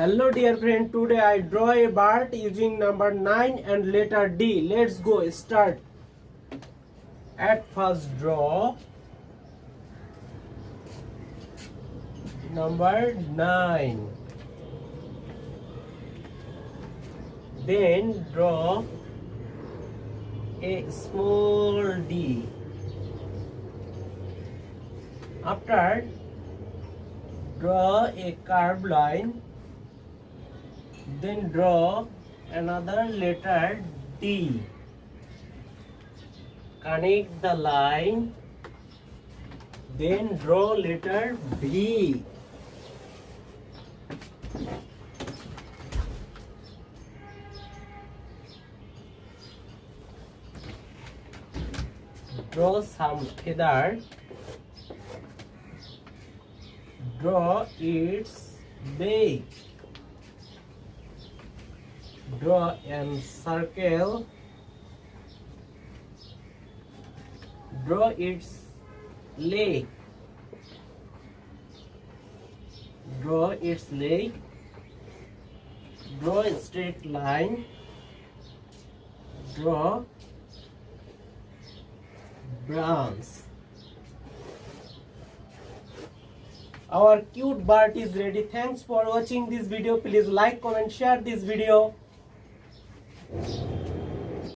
Hello dear friend, today I draw a bird using number 9 and letter D. Let's go start. At first draw number 9. Then draw a small D. After, draw a curved line. Then draw another letter D. Connect the line. Then draw letter B. Draw some feather. Draw its beak. Draw a circle. Draw its leg. Draw its leg. Draw a straight line. Draw branch. Our cute bird is ready. Thanks for watching this video. Please like, comment, share this video.